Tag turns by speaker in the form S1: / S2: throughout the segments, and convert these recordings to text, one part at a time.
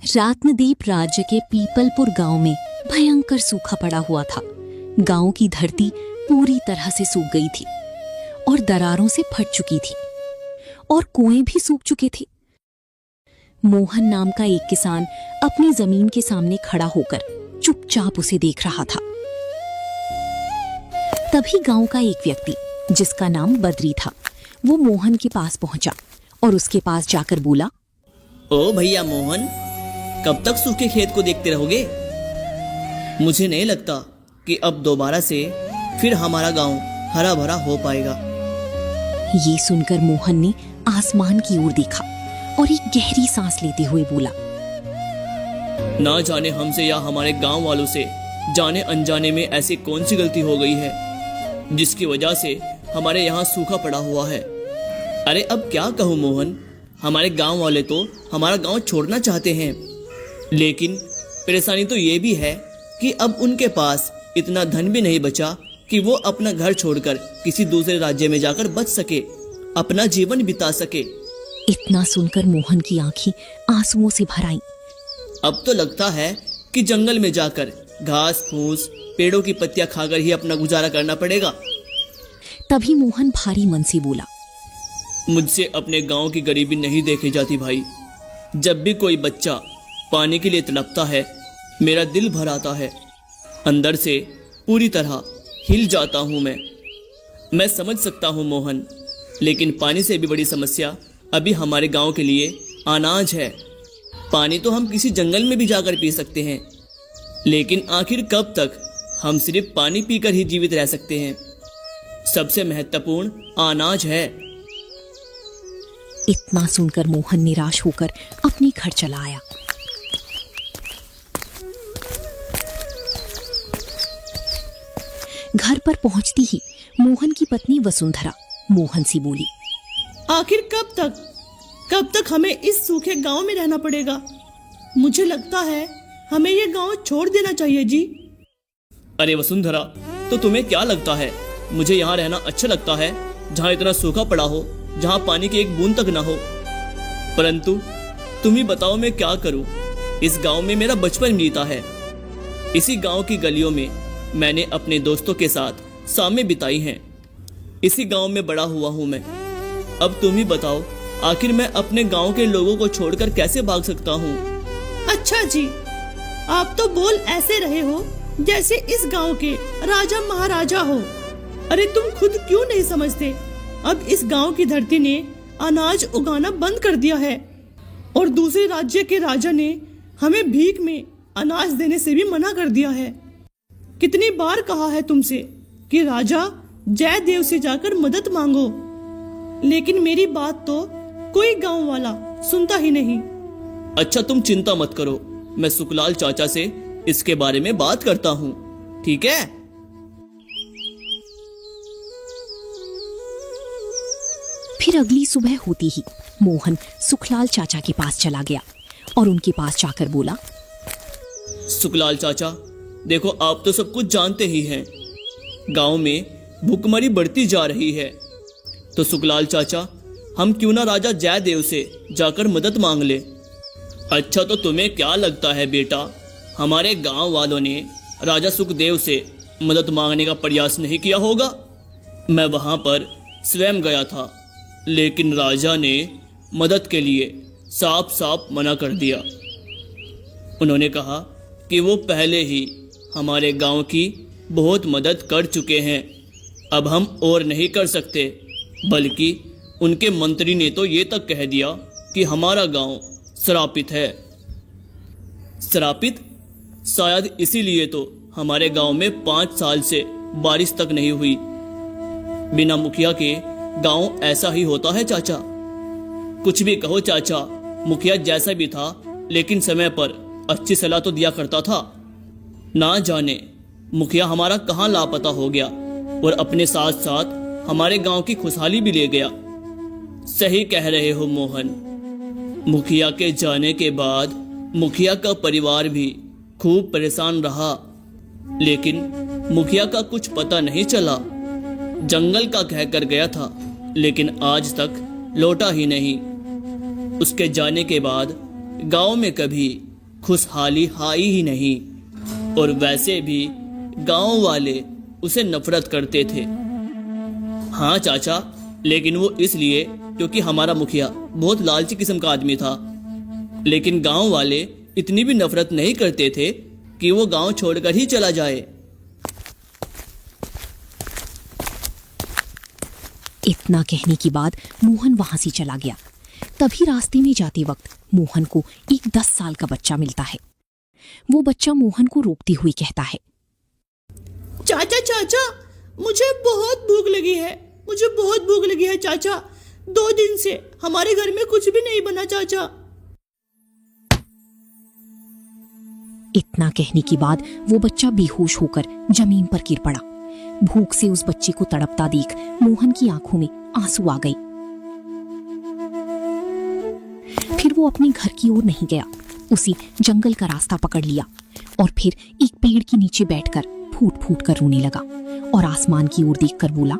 S1: रत्नदीप राज्य के पीपलपुर गांव में भयंकर सूखा पड़ा हुआ था। गांव की धरती पूरी तरह से सूख गई थी और दरारों से फट चुकी थी और कुएं भी सूख चुके थे। मोहन नाम का एक किसान अपनी जमीन के सामने खड़ा होकर चुपचाप उसे देख रहा था। तभी गांव का एक व्यक्ति, जिसका नाम बद्री था, वो मोहन के पास पहुंचा और उसके पास जाकर बोला,
S2: ओ भैया मोहन, कब तक सूखे खेत को देखते रहोगे? मुझे नहीं लगता कि अब दोबारा से फिर हमारा गांव हरा भरा हो पाएगा।
S1: ये सुनकर मोहन ने आसमान की ओर देखा और एक गहरी सांस लेते हुए बोला,
S2: ना जाने हमसे या हमारे गांव वालों से जाने अनजाने में ऐसी कौन सी गलती हो गई है जिसकी वजह से हमारे यहाँ सूखा पड़ा हुआ है। अरे अब क्या कहूँ मोहन, हमारे गांव वाले तो हमारा गांव छोड़ना चाहते हैं, लेकिन परेशानी तो ये भी है कि अब उनके पास इतना धन भी नहीं बचा कि वो अपना घर छोड़कर किसी दूसरे राज्य में जाकर बच सके, अपना जीवन बिता सके।
S1: इतना सुनकर मोहन की आंखें आंसुओं से भर आईं।
S2: अब तो लगता है कि जंगल में जाकर घास फूस पेड़ों की पत्तियां खाकर ही अपना गुजारा करना पड़ेगा।
S1: तभी मोहन भारी मन से बोला,
S2: मुझसे अपने गांव की गरीबी नहीं देखी जाती भाई। जब भी कोई बच्चा पानी के लिए तड़पता है, मेरा दिल भर आता है, अंदर से पूरी तरह हिल जाता हूं मैं समझ सकता हूं मोहन, लेकिन पानी से भी बड़ी समस्या अभी हमारे गांव के लिए अनाज है। पानी तो हम किसी जंगल में भी जाकर पी सकते हैं, लेकिन आखिर कब तक हम सिर्फ पानी पीकर ही जीवित रह सकते हैं? सबसे महत्वपूर्ण अनाज है।
S1: इतना सुनकर मोहन निराश होकर अपने घर चला आया। घर पर पहुंचती ही मोहन की पत्नी वसुंधरा मोहन से बोली,
S3: आखिर कब तक हमें इस सूखे गांव में रहना पड़ेगा? मुझे लगता है हमें ये गांव छोड़ देना चाहिए जी।
S2: अरे वसुंधरा, तो तुम्हें क्या लगता है मुझे यहाँ रहना अच्छा लगता है, जहाँ इतना सूखा पड़ा हो, जहाँ पानी की एक बूंद तक ना हो? परंतु तुम ही बताओ मैं क्या करूं? इस गांव में मेरा बचपन बीता है। इसी गांव की गलियों में मैंने अपने दोस्तों के साथ शामें बिताई हैं। इसी गांव में बड़ा हुआ हूं मैं। अब तुम ही बताओ, आखिर मैं अपने गांव के लोगों को छोड़कर कैसे भाग सकता हूं?
S3: अच्छा जी, आप तो बोल ऐसे रहे हो जैसे इस गांव के राजा महाराजा हो। अरे तुम खुद क्यों नहीं समझते? अब इस गांव की धरती ने अनाज उगाना बंद कर दिया है और दूसरे राज्य के राजा ने हमें भीख में अनाज देने से भी मना कर दिया है। कितनी बार कहा है तुमसे कि राजा जयदेव से जाकर मदद मांगो, लेकिन मेरी बात तो कोई गांव वाला सुनता ही नहीं।
S2: अच्छा तुम चिंता मत करो, मैं सुखलाल चाचा से इसके बारे में बात करता हूँ, ठीक है?
S1: फिर अगली सुबह होती ही मोहन सुखलाल चाचा के पास चला गया और उनके पास जाकर बोला,
S2: सुखलाल चाचा, देखो आप तो सब कुछ जानते ही हैं, गांव में भूखमरी बढ़ती जा रही है, तो सुखलाल चाचा हम क्यों ना राजा जयदेव से जाकर मदद मांग ले? अच्छा तो तुम्हें क्या लगता है बेटा, हमारे गांव वालों ने राजा सुखदेव से मदद मांगने का प्रयास नहीं किया होगा? मैं वहां पर स्वयं गया था, लेकिन राजा ने मदद के लिए साफ साफ मना कर दिया। उन्होंने कहा कि वो पहले ही हमारे गांव की बहुत मदद कर चुके हैं, अब हम और नहीं कर सकते। बल्कि उनके मंत्री ने तो ये तक कह दिया कि हमारा गांव श्रापित है। श्रापित? शायद इसीलिए तो हमारे गांव में 5 साल से बारिश तक नहीं हुई। बिना मुखिया के गांव ऐसा ही होता है चाचा। कुछ भी कहो चाचा, मुखिया जैसा भी था, लेकिन समय पर अच्छी सलाह तो दिया करता था। ना जाने मुखिया हमारा कहाँ लापता हो गया और अपने साथ साथ हमारे गांव की खुशहाली भी ले गया। सही कह रहे हो मोहन, मुखिया के जाने के बाद मुखिया का परिवार भी खूब परेशान रहा, लेकिन मुखिया का कुछ पता नहीं चला। जंगल का कहकर गया था, लेकिन आज तक लौटा ही नहीं। उसके जाने के बाद गांव में कभी खुशहाली हाई ही नहीं, और वैसे भी गांव वाले उसे नफरत करते थे। हाँ चाचा, लेकिन वो इसलिए क्योंकि हमारा मुखिया बहुत लालची किस्म का आदमी था। लेकिन गांव वाले इतनी भी नफरत नहीं करते थे कि वो गांव छोड़कर ही चला जाए।
S1: इतना कहने के बाद मोहन वहां से चला गया। तभी रास्ते में जाते वक्त मोहन को एक 10 साल का बच्चा मिलता है। वो बच्चा मोहन को रोकते हुए कहता है,
S3: चाचा चाचा, मुझे बहुत भूख लगी है, मुझे बहुत भूख लगी है चाचा। 2 दिन से हमारे घर में कुछ भी नहीं बना चाचा।
S1: इतना कहने के बाद वो बच्चा बेहोश होकर जमीन पर गिर पड़ा। भूख से उस बच्चे को तड़पता देख मोहन की आंखों में आंसू आ गए। फिर वो अपने घर की ओर नहीं गया, उसी जंगल का रास्ता पकड़ लिया और फिर एक पेड़ के नीचे बैठकर फूट फूट कर रोने लगा और आसमान की ओर देखकर बोला,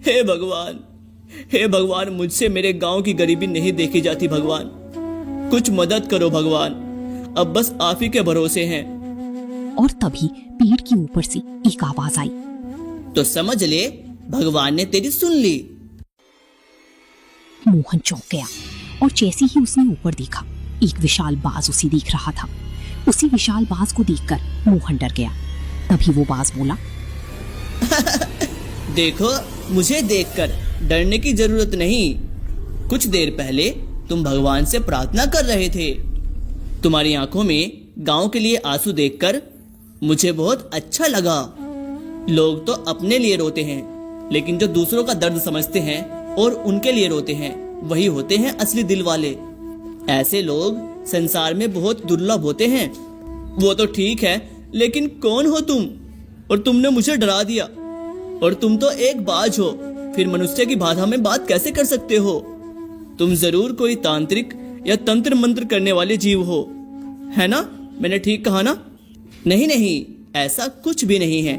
S2: हे भगवान, हे भगवान, मुझसे मेरे गांव की गरीबी नहीं देखी जाती। भगवान कुछ मदद करो भगवान, अब बस आप ही के भरोसे हैं।
S1: और तभी पेड़ के ऊपर से एक आवाज आई,
S2: तो समझ ले भगवान ने तेरी सुन ली।
S1: मोहन चौंक गया और जैसे ही उसने ऊपर देखा, एक विशाल बाज उसे देख रहा था। उसी विशाल बाज को देखकर मोहन डर गया। तभी वो बाज बोला,
S2: देखो, मुझे देखकर डरने की जरूरत नहीं। कुछ देर पहले तुम भगवान से प्रार्थना कर रहे थे। तुम्हारी आंखों में गांव के लिए आंसू देखकर मुझे बहुत अच्छा लगा। लोग तो अपने लिए रोते हैं, लेकिन जो दूसरों का दर्द समझते हैं और उनके लिए रोते हैं, वही होते हैं असली दिल वाले। ऐसे लोग संसार में बहुत दुर्लभ होते हैं। वो तो ठीक है, लेकिन कौन हो तुम? और तुमने मुझे डरा दिया। और तुम तो एक बाज हो, फिर मनुष्य की भाषा में बात कैसे कर सकते हो? तुम जरूर कोई तांत्रिक या तंत्र मंत्र करने वाले जीव हो, है ना? मैंने ठीक कहा ना? नहीं नहीं, ऐसा कुछ भी नहीं है।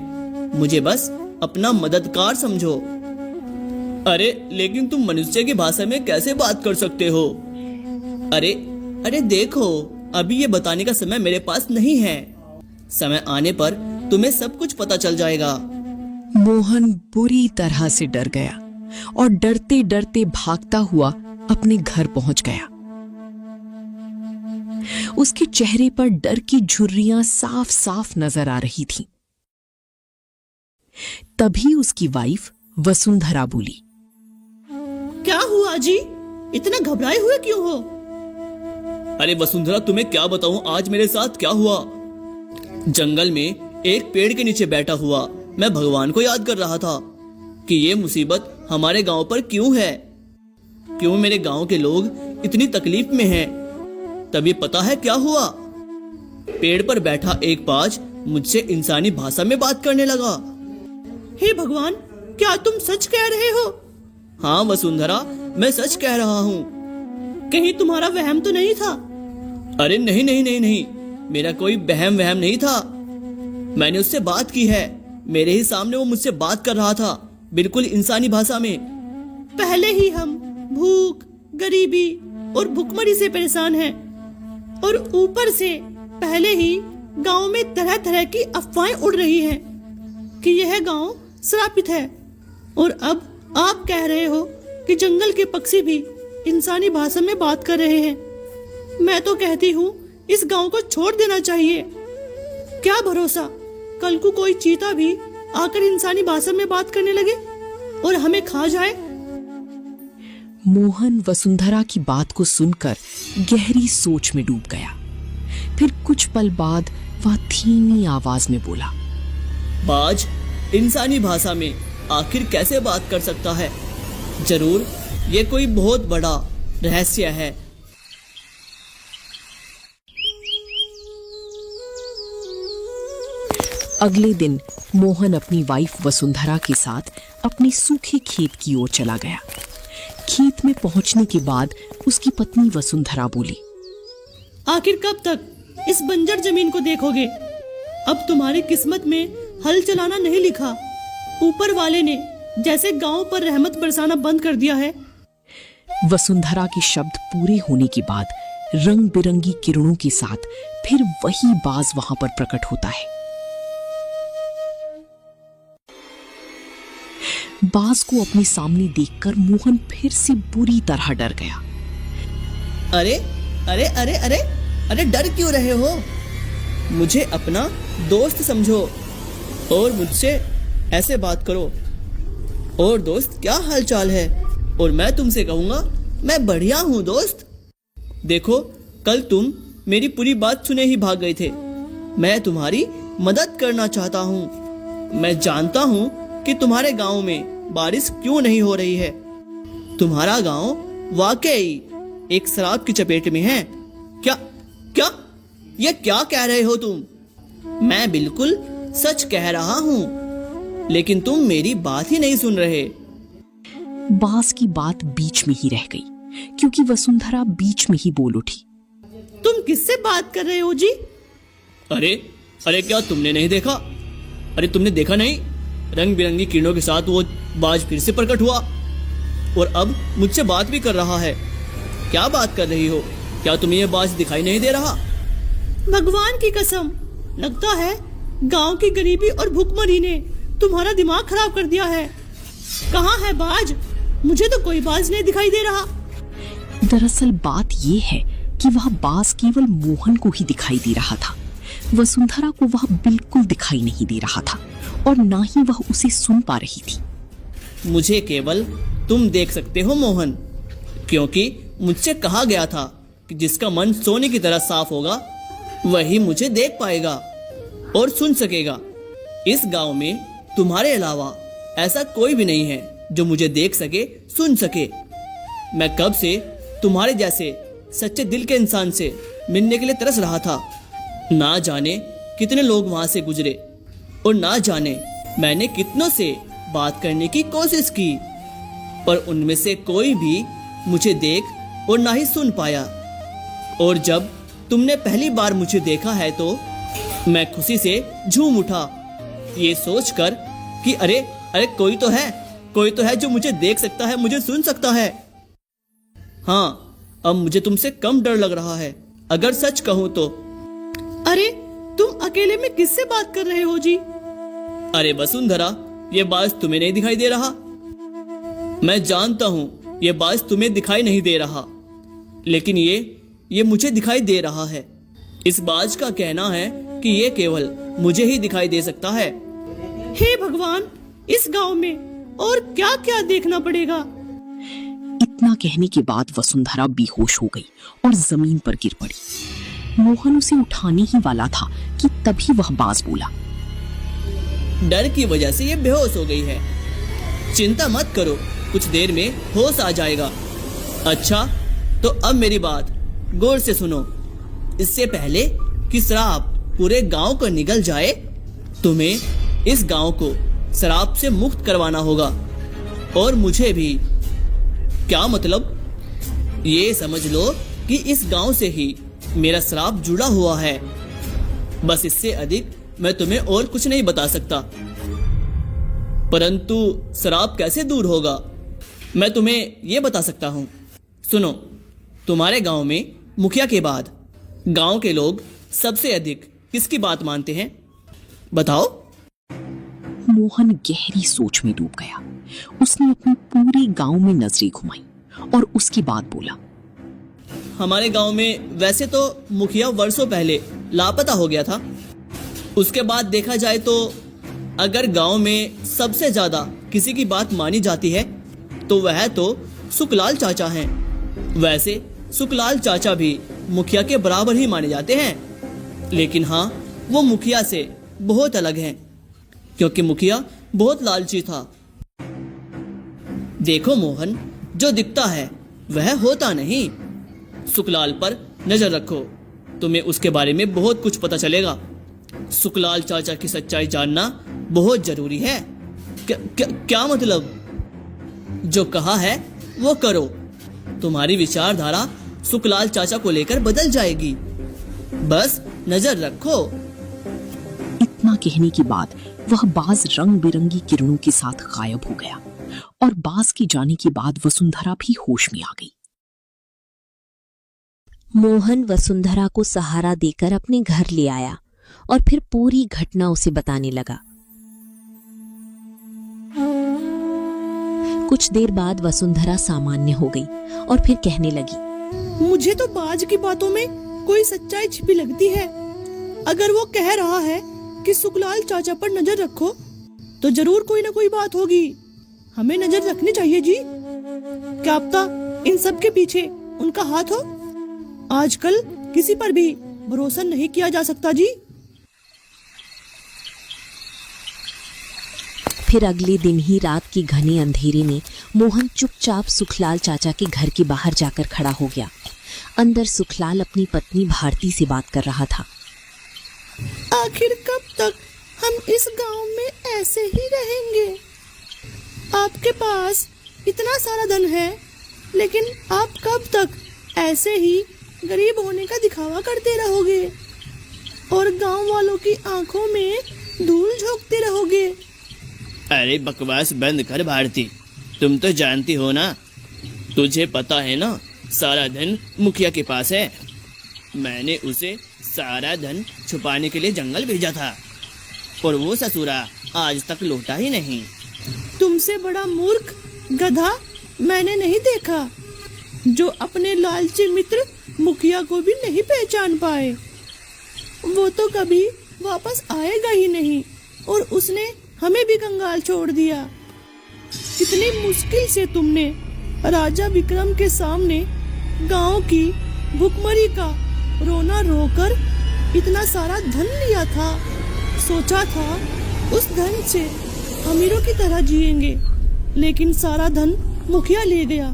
S2: मुझे बस अपना मददगार समझो। अरे लेकिन तुम मनुष्य की भाषा में कैसे बात कर सकते हो? अरे अरे देखो, अभी ये बताने का समय मेरे पास नहीं है। समय आने पर तुम्हें सब कुछ पता चल जाएगा।
S4: मोहन बुरी तरह से डर गया और डरते डरते भागता हुआ अपने घर पहुंच गया। उसके चेहरे पर डर की झुर्रियां साफ साफ नजर आ रही थीं। तभी उसकी वाइफ वसुंधरा बोली,
S3: क्या हुआ जी, इतना घबराए हुए क्यों हो?
S2: अरे वसुंधरा, तुम्हें क्या बताऊं आज मेरे साथ क्या हुआ। जंगल में एक पेड़ के नीचे बैठा हुआ मैं भगवान को याद कर रहा था कि ये मुसीबत हमारे गांव पर क्यों है, क्यों मेरे गांव के लोग इतनी तकलीफ में हैं। तभी पता है क्या हुआ। पेड़ पर बैठा एक बाज मुझसे इंसानी भाषा में बात करने लगा।
S3: हे भगवान, क्या तुम सच कह रहे हो?
S2: हाँ वसुंधरा, मैं सच कह रहा हूँ।
S3: कहीं तुम्हारा वहम तो नहीं था?
S2: अरे नहीं नहीं नहीं नहीं, मेरा कोई बहम वहम नहीं था। मैंने उससे बात की है, मेरे ही सामने वो मुझसे बात कर रहा था, बिल्कुल इंसानी भाषा में।
S3: पहले ही हम भूख, गरीबी और भुखमरी से परेशान हैं, और ऊपर से पहले ही गांव में तरह तरह की अफवाहें उड़ रही हैं कि यह गांव श्रापित है। और अब आप कह रहे हो कि जंगल के पक्षी भी इंसानी भाषा में बात कर रहे हैं। मैं तो कहती हूँ इस गांव को छोड़ देना चाहिए। क्या भरोसा, कल को कोई चीता भी आकर इंसानी भाषा में बात करने लगे और हमें खा जाए।
S4: मोहन वसुंधरा की बात को सुनकर गहरी सोच में डूब गया। फिर कुछ पल बाद वह धीमी आवाज में बोला,
S2: बाज इंसानी भाषा में आखिर कैसे बात कर सकता है? जरूर ये कोई बहुत बड़ा रहस्य है।
S4: अगले दिन मोहन अपनी वाइफ वसुंधरा के साथ अपने सूखे खेत की ओर चला गया। खेत में पहुंचने के बाद उसकी पत्नी वसुंधरा बोली,
S3: आखिर कब तक इस बंजर जमीन को देखोगे? अब तुम्हारी किस्मत में हल चलाना नहीं लिखा। ऊपर वाले ने जैसे गांव पर रहमत बरसाना बंद कर दिया है।
S4: वसुंधरा के शब्द पूरे होने के बाद रंग बिरंगी किरणों के साथ फिर वही बाज वहां पर प्रकट होता है। बाज को अपने सामने देखकर मोहन फिर से बुरी तरह डर गया।
S2: अरे अरे अरे अरे अरे डर क्यों रहे हो? मुझे अपना दोस्त समझो और मुझसे ऐसे बात करो। और दोस्त, क्या हाल चाल है? और मैं तुमसे कहूंगा, मैं बढ़िया हूँ दोस्त। देखो, कल तुम मेरी पूरी बात सुने ही भाग गए थे। मैं तुम्हारी मदद करना चाहता हूँ। मैं जानता हूँ कि तुम्हारे गांव में बारिश क्यों नहीं हो रही है। तुम्हारा गांव वाकई एक शराब की चपेट में है। क्या क्या ये क्या कह रहे हो तुम? मैं बिल्कुल सच कह रहा हूँ, लेकिन तुम मेरी बात ही नहीं सुन रहे।
S4: बाज की बात बीच में ही रह गई क्योंकि वसुंधरा बीच में ही बोल उठी।
S3: तुम किससे बात कर रहे हो जी?
S2: अरे अरे क्या तुमने नहीं देखा? अरे तुमने देखा नहीं? रंग बिरंगी किरणों के साथ वो बाज फिर से प्रकट हुआ और अब मुझसे बात भी कर रहा है। क्या बात कर रही हो? क्या तुम्हें ये बाज दिखाई नहीं दे रहा?
S3: भगवान की कसम, लगता है गांव की गरीबी और भूखमरी ने तुम्हारा दिमाग खराब कर दिया है। कहाँ है बाज? मुझे तो कोई बाज नहीं दिखाई दे रहा।
S4: दरअसल बात ये है कि वह बाज केवल मोहन को ही दिखाई दे रहा था। वसुंधरा को वह बिल्कुल दिखाई नहीं दे रहा था और ना ही वह उसे सुन पा रही थी।
S2: मुझे केवल तुम देख सकते हो मोहन, क्योंकि मुझसे कहा गया था कि जिसका मन सोने की तरह साफ होगा वही मुझे देख पाएगा और सुन सकेगा। इस गांव में तुम्हारे अलावा ऐसा कोई भी नहीं है जो मुझे देख सके, सुन सके। मैं कब से तुम्हारे जैसे सच्चे दिल के इंसान से मिलने के लिए तरस रहा था। ना जाने कितने लोग वहां से गुजरे और ना जाने मैंने कितनों से बात करने की कोशिश की, पर उनमें से कोई भी मुझे देख और ना ही सुन पाया। और जब तुमने पहली बार मुझे देखा है तो मैं खुशी से झूम उठा, ये सोचकर कि अरे अरे कोई तो है जो मुझे देख सकता है, मुझे सुन सकता है। हाँ, अब मुझे तुमसे कम डर लग रहा है, अगर सच कहूं तो।
S3: अरे तुम अकेले में किससे बात कर रहे हो जी?
S2: अरे वसुंधरा, ये बाज तुम्हें नहीं दिखाई दे रहा? मैं जानता हूँ ये बाज तुम्हें दिखाई नहीं दे रहा, लेकिन ये मुझे दिखाई दे रहा है। इस बाज का कहना है कि ये केवल मुझे ही दिखाई दे सकता है।
S3: हे भगवान, इस गांव में और क्या क्या देखना पड़ेगा।
S4: इतना कहने के बाद वसुंधरा बेहोश हो गई और जमीन पर गिर पड़ी। मोहन उसे उठाने ही वाला था कि तभी वह बाज बोला।
S2: डर की वजह से ये बेहोश हो गई है। चिंता मत करो, कुछ देर में होश आ जाएगा। अच्छा, तो अब मेरी बात गौर से सुनो। इससे पहले कि शराब पूरे गांव को निगल जाए, तुम्हें इस गांव को शराब से मुक्त करवाना होगा और मुझे भी। क्या मतलब? ये समझ लो कि इस गांव से ही मेरा शराब जुड़ा हुआ है। बस इससे अधिक मैं तुम्हें और कुछ नहीं बता सकता। परंतु शराब कैसे दूर होगा, मैं तुम्हें यह बता सकता हूं। सुनो, तुम्हारे गांव में मुखिया के बाद गांव के लोग सबसे अधिक किसकी बात मानते हैं, बताओ?
S4: मोहन गहरी सोच में डूब गया। उसने अपने पूरे गांव में नजरें घुमाई और उसके बाद बोला।
S2: हमारे गांव में वैसे तो मुखिया वर्षों पहले लापता हो गया था। उसके बाद देखा जाए तो अगर गांव में सबसे ज्यादा किसी की बात मानी जाती है तो वह तो सुखलाल चाचा हैं। वैसे सुखलाल चाचा भी मुखिया के बराबर ही माने जाते हैं, लेकिन हाँ, वो मुखिया से बहुत अलग हैं, क्योंकि मुखिया बहुत लालची था। देखो मोहन, जो दिखता है वह होता नहीं। सुखलाल पर नजर रखो, तुम्हें उसके बारे में बहुत कुछ पता चलेगा। सुखलाल चाचा की सच्चाई जानना बहुत जरूरी है। क्या मतलब? जो कहा है वो करो। तुम्हारी विचारधारा सुखलाल चाचा को लेकर बदल जाएगी। बस नजर रखो।
S4: इतना कहने के बाद वह बाज रंग बिरंगी किरणों के साथ गायब हो गया और बाज के जाने के बाद वसुंधरा भी होश में आ गई।
S1: मोहन वसुंधरा को सहारा देकर अपने घर ले आया और फिर पूरी घटना उसे बताने लगा। कुछ देर बाद वसुंधरा सामान्य हो गई और फिर कहने लगी,
S3: मुझे तो बाज की बातों में कोई सच्चाई छिपी लगती है। अगर वो कह रहा है कि सुखलाल चाचा पर नजर रखो तो जरूर कोई ना कोई बात होगी। हमें नजर रखनी चाहिए जी। क्या पता इन सब के पीछे उनका हाथ हो। आजकल किसी पर भी भरोसा नहीं किया जा सकता जी।
S1: फिर अगले दिन ही रात के घने अंधेरे में मोहन चुपचाप सुखलाल चाचा के घर के बाहर जाकर खड़ा हो गया। अंदर सुखलाल अपनी पत्नी भारती से बात कर रहा था।
S3: आखिर कब तक हम इस गांव में ऐसे ही रहेंगे? आपके पास इतना सारा धन है, लेकिन आप कब तक ऐसे ही गरीब होने का दिखावा करते रहोगे और गांव वालों की आंखों में धूल झोंकते रहोगे?
S2: अरे बकवास बंद कर भारती, तुम तो जानती हो ना, तुझे पता है ना सारा धन मुखिया के पास है। मैंने उसे सारा धन छुपाने के लिए जंगल भेजा था और वो ससुरा आज तक लौटा ही नहीं।
S3: तुमसे बड़ा मूर्ख गधा मैंने नहीं देखा, जो अपने लालची मित्र मुखिया को भी नहीं पहचान पाए। वो तो कभी वापस आएगा ही नहीं और उसने हमें भी कंगाल छोड़ दिया। कितनी मुश्किल से तुमने राजा विक्रम के सामने गांव की भुखमरी का रोना रोकर इतना सारा धन लिया था। सोचा था उस धन से अमीरों की तरह जिएंगे, लेकिन सारा धन मुखिया ले गया।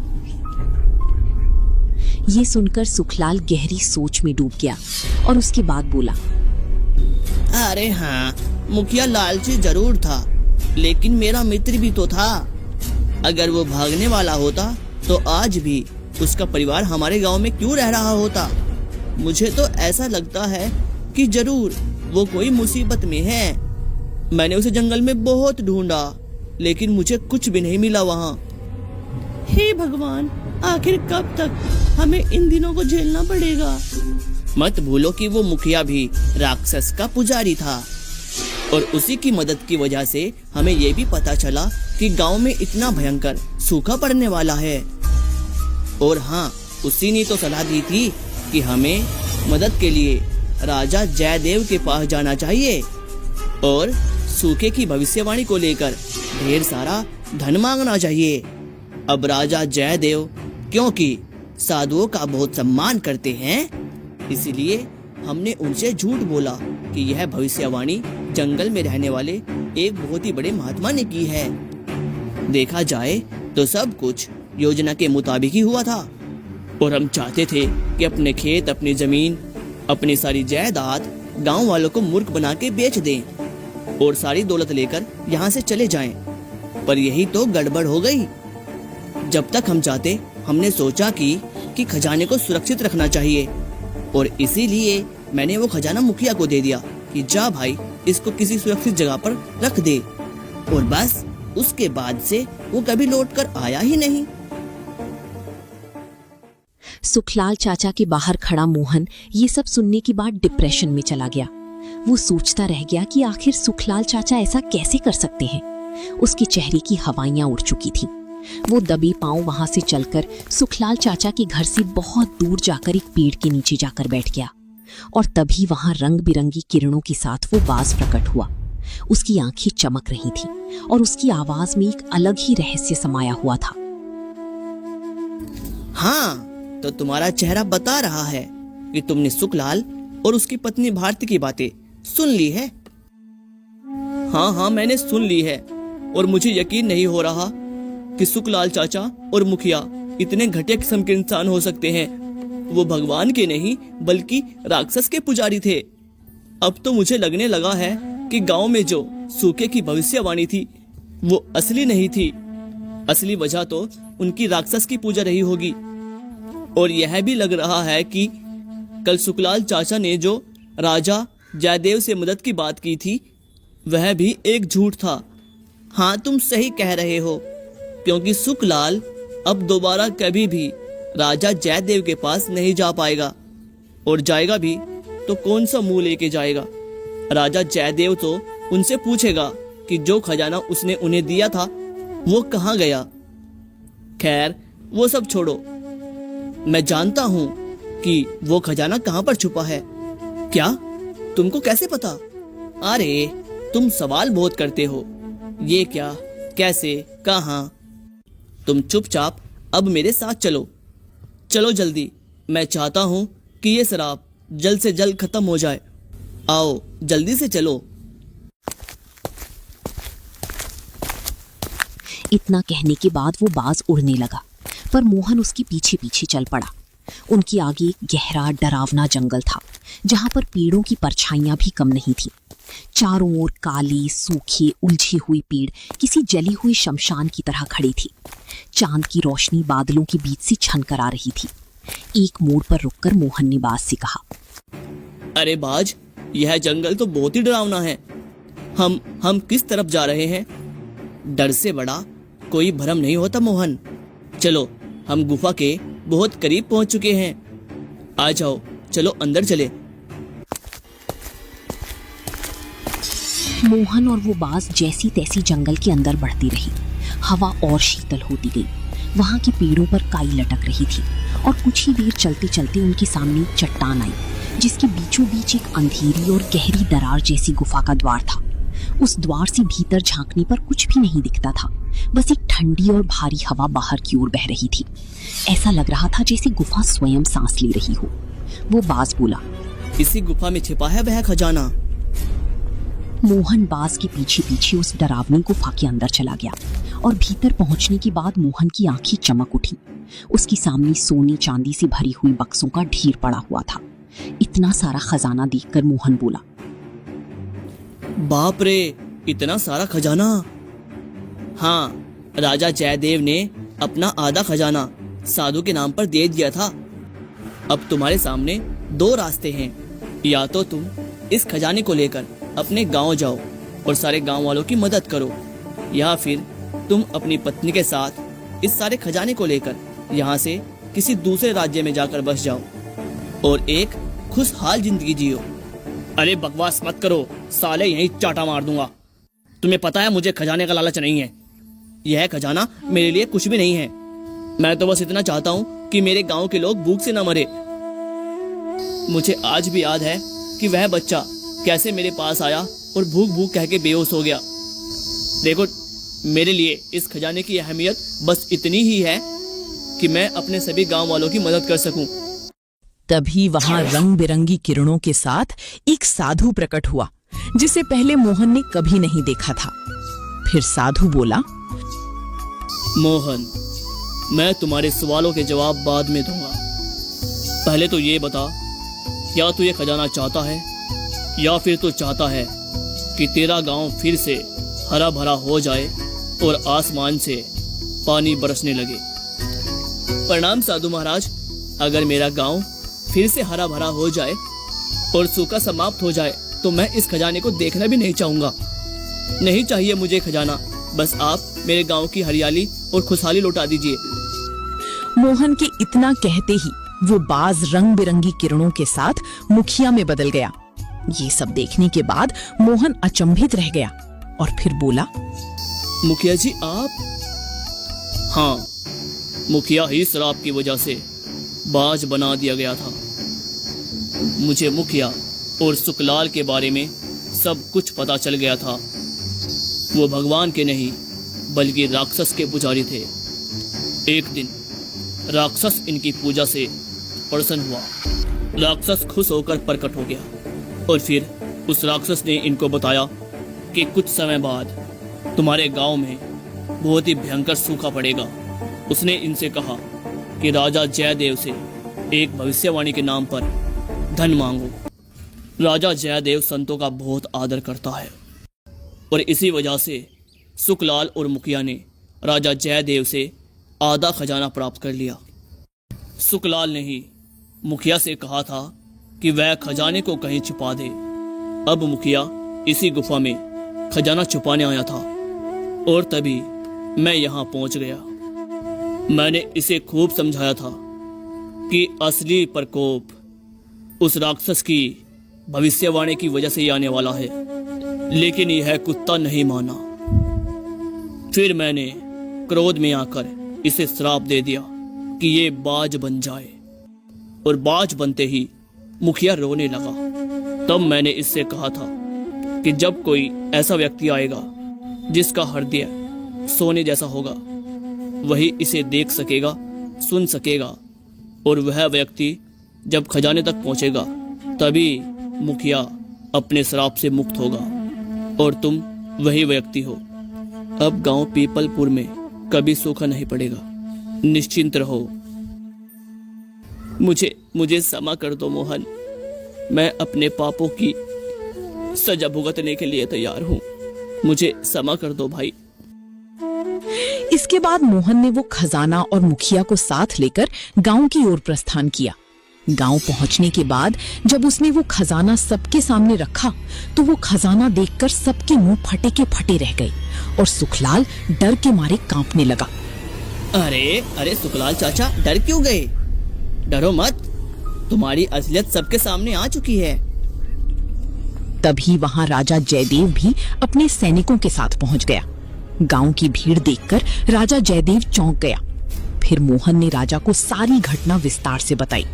S1: ये सुनकर सुखलाल गहरी सोच में डूब गया और उसके बाद बोला,
S2: अरे हाँ, मुखिया लालची जरूर था, लेकिन मेरा मित्र भी तो था। अगर वो भागने वाला होता तो आज भी उसका परिवार हमारे गांव में क्यों रह रहा होता? मुझे तो ऐसा लगता है कि जरूर वो कोई मुसीबत में है। मैंने उसे जंगल में बहुत ढूंढा, लेकिन मुझे कुछ भी नहीं मिला वहाँ।
S3: हे भगवान, आखिर कब तक हमें इन दिनों को झेलना पड़ेगा?
S2: मत भूलो कि वो मुखिया भी राक्षस का पुजारी था और उसी की मदद की वजह से हमें ये भी पता चला कि गांव में इतना भयंकर सूखा पड़ने वाला है। और हाँ, उसी ने तो सलाह दी थी कि हमें मदद के लिए राजा जयदेव के पास जाना चाहिए और सूखे की भविष्यवाणी को लेकर ढेर सारा धन मांगना चाहिए। अब राजा जयदेव क्योंकि साधुओं का बहुत सम्मान करते हैं, इसलिए हमने उनसे झूठ बोला कि यह भविष्यवाणी जंगल में रहने वाले एक बहुत ही बड़े महात्मा ने की है। देखा जाए तो सब कुछ योजना के मुताबिक ही हुआ था और हम चाहते थे कि अपने खेत, अपनी जमीन, अपनी सारी जायदाद गांव वालों को मूर्ख बना के बेच दें और सारी दौलत लेकर यहाँ से चले जाएं। पर यही तो गड़बड़ हो गई। जब तक हम चाहते, हमने सोचा कि खजाने को सुरक्षित रखना चाहिए और इसीलिए मैंने वो खजाना मुखिया को दे दिया कि जा भाई, इसको किसी सुरक्षित जगह पर रख दे। और बस उसके बाद से वो कभी लौट कर आया ही नहीं।
S1: सुखलाल चाचा के बाहर खड़ा मोहन ये सब सुनने के बाद डिप्रेशन में चला गया। वो सोचता रह गया कि आखिर सुखलाल चाचा ऐसा कैसे कर सकते हैं। उसके चेहरे की हवाइयां उड़ चुकी थी। वो दबे पांव वहां से चलकर सुखलाल चाचा के घर से बहुत दूर जाकर एक पेड़ के नीचे जाकर बैठ गया और तभी वहां रंग बिरंगी किरणों के साथ वो बाज प्रकट हुआ। उसकी आंखें चमक रही थी और उसकी आवाज में एक अलग ही रहस्य समाया हुआ था।
S2: हाँ, तो तुम्हारा चेहरा बता रहा है कि तुमने सुखलाल और उसकी पत्नी भारती की बातें सुन ली है। हाँ, मैंने सुन ली है और मुझे यकीन नहीं हो रहा कि सुखलाल चाचा और मुखिया इतने घटिया किस्म के इंसान हो सकते हैं। वो भगवान के नहीं बल्कि राक्षस के पुजारी थे। अब तो मुझे लगने लगा है कि गांव में जो सूखे की भविष्यवाणी थी वो असली नहीं थी। असली वजह तो उनकी राक्षस की पूजा रही होगी। और यह भी लग रहा है कि कल सुखलाल चाचा ने जो राजा जयदेव से मदद की बात की थी वह भी एक झूठ था। हाँ, तुम सही कह रहे हो, क्योंकि सुखलाल अब दोबारा कभी भी राजा जयदेव के पास नहीं जा पाएगा, और जाएगा भी तो कौन सा मुंह लेके जाएगा। राजा जयदेव तो उनसे पूछेगा कि जो खजाना उसने उन्हें दिया था वो कहाँ गया। खैर, वो सब छोड़ो, मैं जानता हूँ कि वो खजाना कहाँ पर छुपा है। क्या? तुमको कैसे पता? अरे, तुम सवाल बहुत करते हो। ये क्या, कैसे, कहाँ? तुम चुपचाप अब मेरे साथ चलो। चलो जल्दी, मैं चाहता हूँ कि ये शराब जल्द से जल्द खत्म हो जाए। आओ, जल्दी से चलो।
S4: इतना कहने के बाद वो बाज उड़ने लगा, पर मोहन उसके पीछे पीछे चल पड़ा। उनके आगे एक गहरा डरावना जंगल था, जहां पर पेड़ों की परछाइयां भी कम नहीं थी। चारों ओर काली, सूखे, उलझी हुई पेड़ किसी जली हुई शमशान की तरह खड़ी थी। चांद की रोशनी बादलों के बीच से छनकर आ रही थी। एक मोड़ पर रुककर मोहन ने बाज से कहा,
S2: अरे बाज, यह जंगल तो बहुत ही डरावना है। हम किस तरफ जा रहे हैं? डर से बड़ा कोई भ्रम नहीं होता मोहन। चलो, हम गुफा के बहुत करीब पहुंच चुके हैं। आ जाओ, चलो अंदर चले।
S4: मोहन और वो बाज जैसी तैसी जंगल के अंदर बढ़ती रही। हवा और शीतल होती गई। वहां के पेड़ों पर काई लटक रही थी, और कुछ ही देर चलते चलते उनके सामने एक चट्टान आई, जिसके बीचों बीच एक अंधेरी और गहरी दरार जैसी गुफा का द्वार था। उस द्वार से भीतर झांकने पर कुछ भी नहीं दिखता था, बस एक ठंडी और भारी हवा बाहर की ओर बह रही थी। ऐसा लग रहा था जैसे गुफा स्वयं सांस ले रही हो। वो बाज बोला,
S2: इसी गुफा में छिपा है वह खजाना।
S4: मोहन बाज के पीछे पीछे उस डरावनी गुफा के अंदर चला गया, और भीतर पहुंचने के बाद मोहन की आंखें चमक उठी। उसके सामने सोने चांदी से भरी हुई बक्सों का ढेर पड़ा हुआ था। इतना सारा खजाना देखकर मोहन बोला,
S2: बाप रे, इतना सारा खजाना। हाँ, राजा जयदेव ने अपना आधा खजाना साधु के नाम पर दे दिया था। अब तुम्हारे सामने दो रास्ते हैं, या तो तुम इस खजाने को लेकर अपने गांव जाओ और सारे गांव वालों की मदद करो, या फिर तुम अपनी पत्नी के साथ इस सारे खजाने को लेकर यहाँ से किसी दूसरे राज्य में जाकर बस जाओ और एक खुशहाल जिंदगी जियो। अरे बकवास मत करो साले, यहीं चाटा मार दूंगा। तुम्हें पता है मुझे खजाने का लालच नहीं है। यह खजाना मेरे लिए कुछ भी नहीं है। मैं तो बस इतना चाहता हूँ कि मेरे गांव के लोग भूख से न मरे। मुझे आज भी याद है कि वह बच्चा कैसे मेरे पास आया और भूख भूख कह के बेहोश हो गया। देखो, मेरे लिए इस खजाने की अहमियत बस इतनी ही है कि मैं अपने सभी गांव वालों की मदद कर सकूं।
S5: तभी वहां रंग बिरंगी किरणों के साथ एक साधु प्रकट हुआ, जिसे पहले मोहन ने कभी नहीं देखा था। फिर साधु बोला,
S2: मोहन, मैं तुम्हारे सवालों के जवाब बाद में दूंगा। पहले तो ये बता, क्या तू ये खजाना चाहता है, या फिर तू चाहता है कि तेरा गांव फिर से हरा भरा हो जाए और आसमान से पानी बरसने लगे? प्रणाम साधु महाराज। अगर मेरा गांव फिर से हरा भरा हो जाए और सूखा समाप्त हो जाए तो मैं इस खजाने को देखना भी नहीं चाहूंगा। नहीं चाहिए मुझे खजाना, बस आप मेरे गांव की हरियाली और खुशहाली लौटा दीजिए।
S5: मोहन के इतना कहते ही वो बाज रंग बिरंगी किरणों के साथ मुखिया में बदल गया। ये सब देखने के बाद मोहन अचंभित रह गया और फिर बोला,
S2: मुखिया जी आप? हाँ, मुखिया ही शराब की वजह से बाज बना दिया गया था। मुझे मुखिया और सुखलाल के बारे में सब कुछ पता चल गया था। वो भगवान के नहीं बल्कि राक्षस के पुजारी थे। एक दिन राक्षस इनकी पूजा से प्रसन्न हुआ। राक्षस खुश होकर प्रकट हो गया और फिर उस राक्षस ने इनको बताया कि कुछ समय बाद तुम्हारे गांव में बहुत ही भयंकर सूखा पड़ेगा। उसने इनसे कहा कि राजा जयदेव से एक भविष्यवाणी के नाम पर धन मांगो। राजा जयदेव संतों का बहुत आदर करता है और इसी वजह से सुखलाल और मुखिया ने राजा जयदेव से आधा खजाना प्राप्त कर लिया। सुखलाल ने ही मुखिया से कहा था कि वह खजाने को कहीं छुपा दे। अब मुखिया इसी गुफा में खजाना छुपाने आया था और तभी मैं यहाँ पहुंच गया। मैंने इसे खूब समझाया था कि असली प्रकोप उस राक्षस की भविष्यवाणी की वजह से ही आने वाला है, लेकिन यह कुत्ता नहीं माना। फिर मैंने क्रोध में आकर इसे श्राप दे दिया कि ये बाज बन जाए, और बाज बनते ही मुखिया रोने लगा। तब मैंने इससे कहा था कि जब कोई ऐसा व्यक्ति आएगा जिसका हृदय सोने जैसा होगा, वही इसे देख सकेगा, सुन सकेगा, और वह व्यक्ति जब खजाने तक पहुंचेगा तभी मुखिया अपने श्राप से मुक्त होगा, और तुम वही व्यक्ति हो। अब गांव पीपलपुर में कभी सूखा नहीं पड़ेगा, निश्चिंत रहो। मुझे क्षमा कर दो मोहन, मैं अपने पापों की सजा भुगतने के लिए तैयार हूँ। मुझे क्षमा कर दो भाई।
S5: इसके बाद मोहन ने वो खजाना और मुखिया को साथ लेकर गांव की ओर प्रस्थान किया। गांव पहुंचने के बाद जब उसने वो खजाना सबके सामने रखा तो वो खजाना देखकर सबके मुंह फटे के फटे रह गए और सुखलाल डर के मारे कांपने लगा।
S2: अरे सुखलाल चाचा, डर क्यों गए? डरो मत, तुम्हारी असलियत सबके सामने आ चुकी है।
S5: तभी वहां राजा जयदेव भी अपने सैनिकों के साथ पहुंच गया। गांव की भीड़ देखकर राजा जयदेव चौंक गया। फिर मोहन ने राजा को सारी घटना विस्तार से बताई।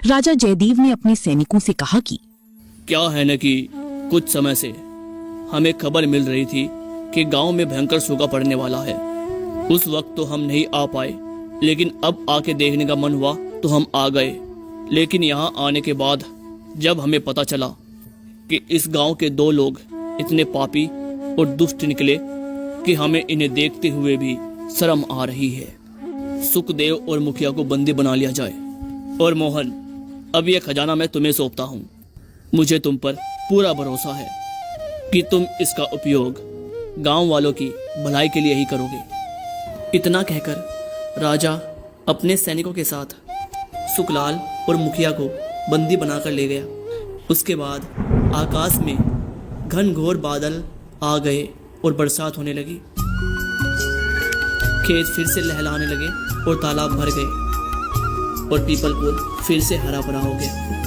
S5: राजा जयदेव ने अपने सैनिकों से कहा कि
S2: क्या है न कि कुछ समय से हमें खबर मिल रही थी कि गांव में भयंकर सूखा पड़ने वाला है। उस वक्त तो हम नहीं आ पाए, लेकिन अब आके देखने का मन हुआ तो हम आ गए। लेकिन यहाँ आने के बाद जब हमें पता चला कि इस गांव के 2 लोग इतने पापी और दुष्ट निकले कि हमें इन्हें देखते हुए भी शर्म आ रही है। सुखदेव और मुखिया को बंदी बना लिया जाए। और मोहन, अब यह खजाना मैं तुम्हें सौंपता हूँ। मुझे तुम पर पूरा भरोसा है कि तुम इसका उपयोग गांव वालों की भलाई के लिए ही करोगे। इतना कहकर राजा अपने सैनिकों के साथ सुखलाल और मुखिया को बंदी बनाकर ले गया। उसके बाद आकाश में घनघोर बादल आ गए और बरसात होने लगी। खेत फिर से लहलाने लगे और तालाब भर गए और पीपलपुर फिर से हरा भरा हो गया।